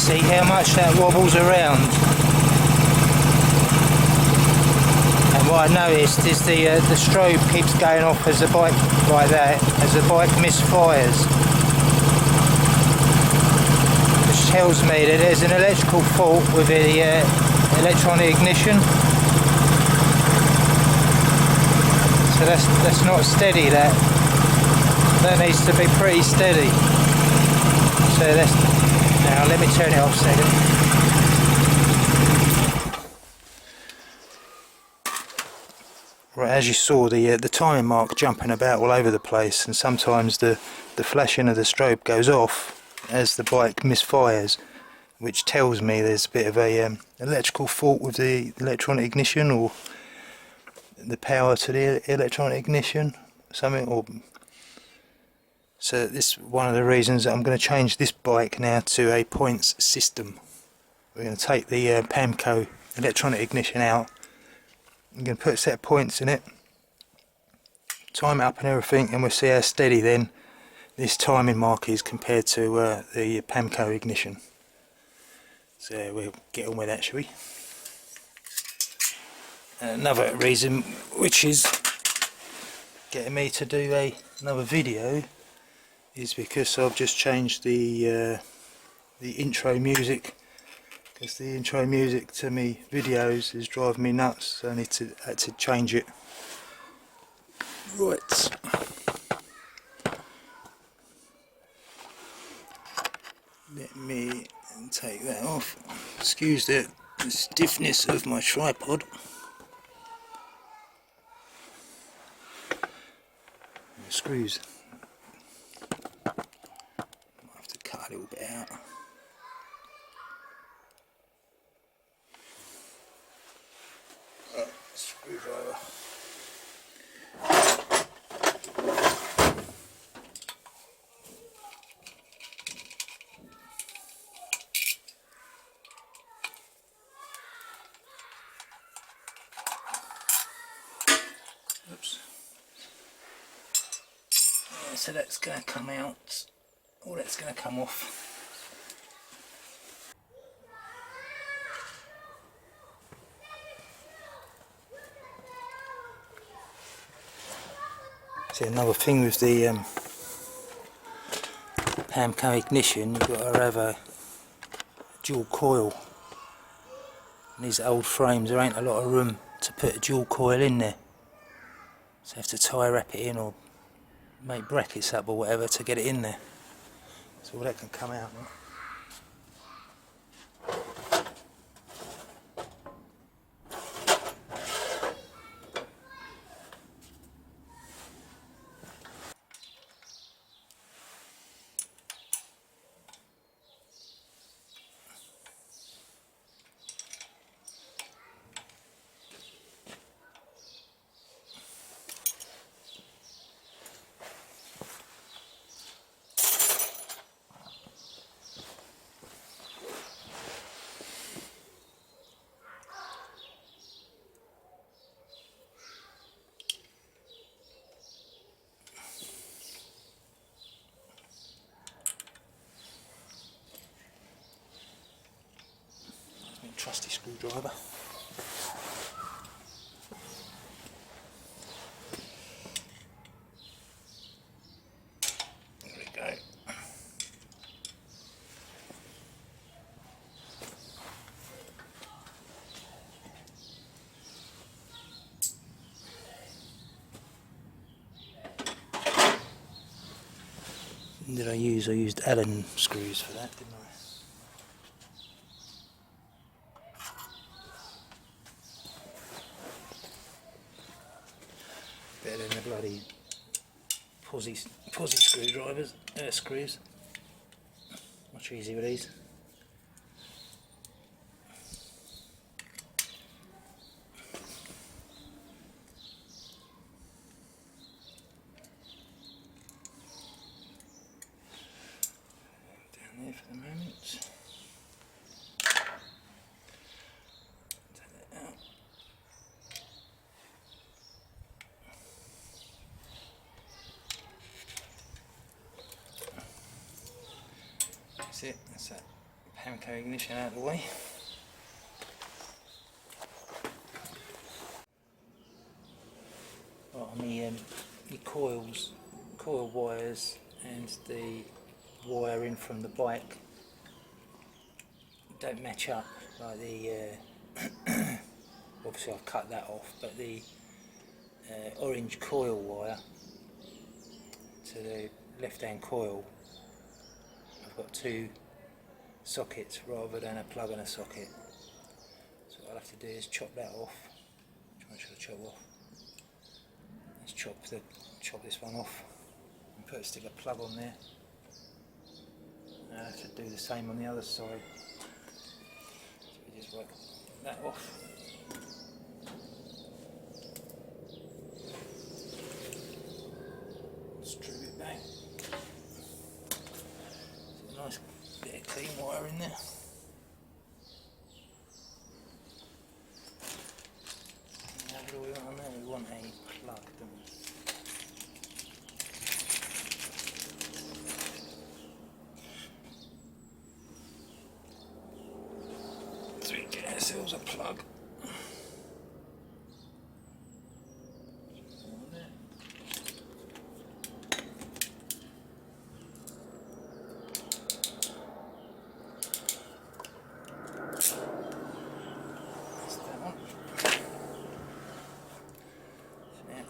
See how much that wobbles around. And what I noticed is the strobe keeps going off as the bike, like that, as the bike misfires, which tells me that there's an electrical fault with the electronic ignition. So that's not steady. That needs to be pretty steady. So that's. Now let me turn it off a second. Right, as you saw, the timing mark jumping about all over the place, and sometimes the flashing of the strobe goes off as the bike misfires, which tells me there's a bit of a electrical fault with the electronic ignition, or the power to the electronic ignition, something. Or so this is one of the reasons that I'm going to change this bike now to a points system. We're going to take the Pamco electronic ignition out. I'm going to put a set of points in it, time it up and everything, and we'll see how steady then this timing mark is compared to the Pamco ignition. So we'll get on with that, shall we? Another reason which is getting me to do another video is because I've just changed the intro music, because the intro music to me videos is driving me nuts, so I had to change it. Right. Let me take that off. Excuse the stiffness of my tripod. The screws. Might have to cut a little bit out. Screwdriver. Oops. Yeah, so that's going to come out, all that's going to come off. So another thing with the Pamco ignition, you've got to have a dual coil. And these old frames, there ain't a lot of room to put a dual coil in there. So you have to tie wrap it in or make brackets up or whatever to get it in there. So all that can come out now. Trusty screwdriver. There we go. What did I use? I used Allen screws for that, didn't I? Better than the bloody posi screwdrivers, screws. Much easier with these. That's it, that's that Pamco Ignition out of the way. Right, on the coil wires and the wiring from the bike don't match up. Like the obviously I've cut that off, but the orange coil wire to the left hand coil, I've got two sockets rather than a plug and a socket. So what I'll have to do is chop that off. Which one should I chop off? Let's chop this one off and stick a plug on there. I'll have to do the same on the other side. So we just work that off. Strip it back. There's a nice bit of clean wire in there. Now what do we want on there? We want a plug, don't we? So we get ourselves a plug.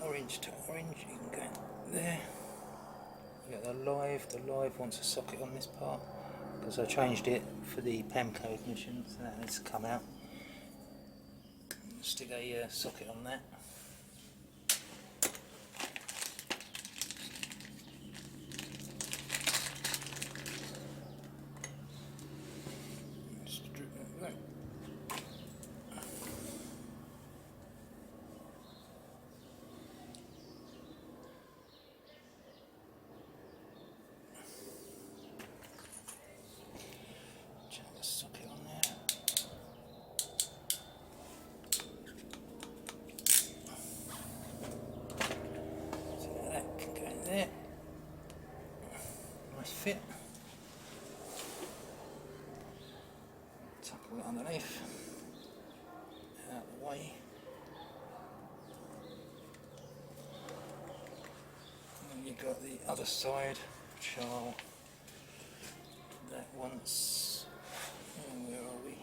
Orange to orange, you can go there. You got the live wants a socket on this part because I changed it for the Pamco Ignition, so that needs to come out. Stick a socket on that. Strip that back. Socket on there. So that can go in there. Nice fit. Tuck all it underneath. Out of the way. And then you've got the other side, which are that once. Where are we?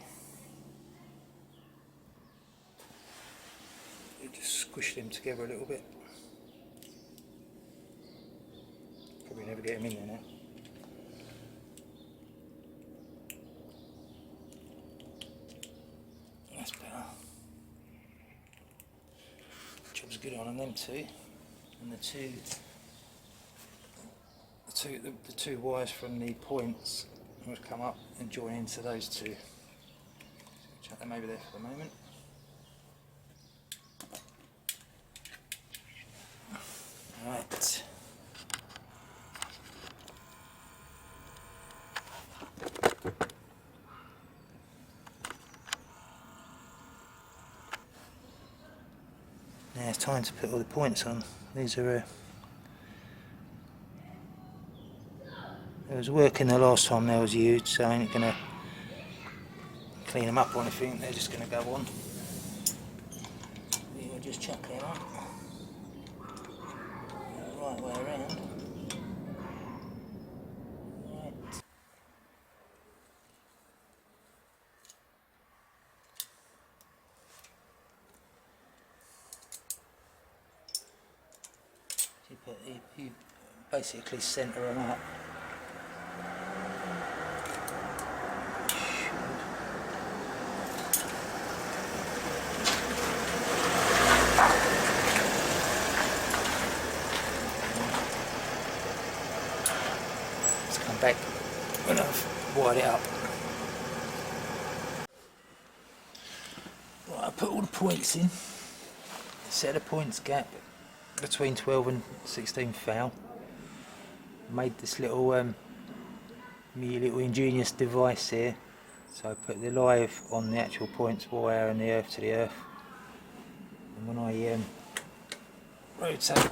You just squish them together a little bit. Probably never get them in there now. That's better. Job's good on them two, and the two wires from the points would come up and join into those two. Chuck them over there for the moment. Right. Now it's time to put all the points on. These are it was working the last time they was used, so I ain't gonna clean them up or anything, they're just gonna go on. We'll just chuck them on. The right way around. Right. You basically centre them up. Back when I've wired it up. Right, I put all the points in, set a points gap between 12 and 16 thou. Made this little me little ingenious device here. So I put the live on the actual points wire and the earth to the earth, and when I rotate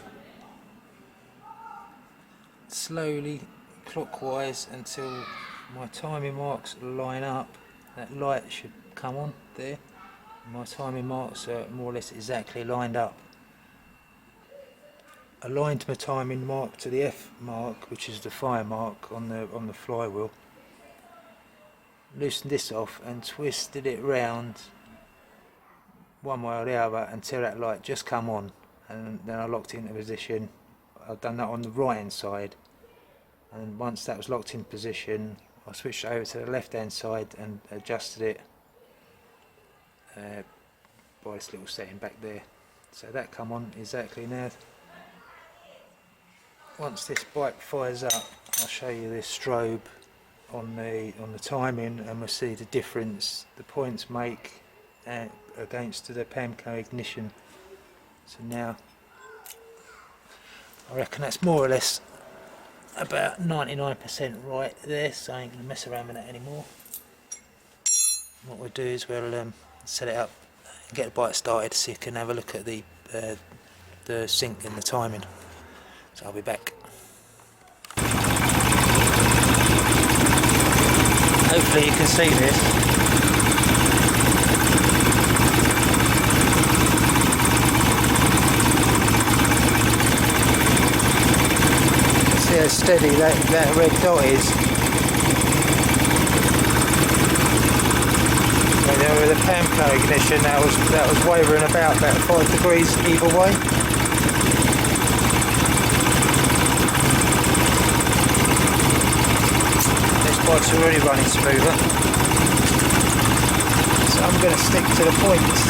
slowly clockwise until my timing marks line up. That light should come on there. My timing marks are more or less exactly lined up. Aligned my timing mark to the F mark, which is the fire mark on the flywheel. Loosened this off and twisted it round one way or the other until that light just come on, and then I locked it into position. I've done that on the right hand side, and once that was locked in position I switched over to the left hand side and adjusted it by this little setting back there. So that come on exactly now. Once this bike fires up, I'll show you this strobe on the timing, and we'll see the difference the points make against the Pamco Ignition. So now I reckon that's more or less about 99% right there, so I ain't going to mess around with that anymore. What we'll do is we'll set it up and get the bike started so you can have a look at the sync and the timing. So I'll be back. Hopefully you can see this. See how steady that red dot is. And then with the Pamco Ignition, that was wavering about 5 degrees either way. This bike's already running smoother, so I'm going to stick to the points.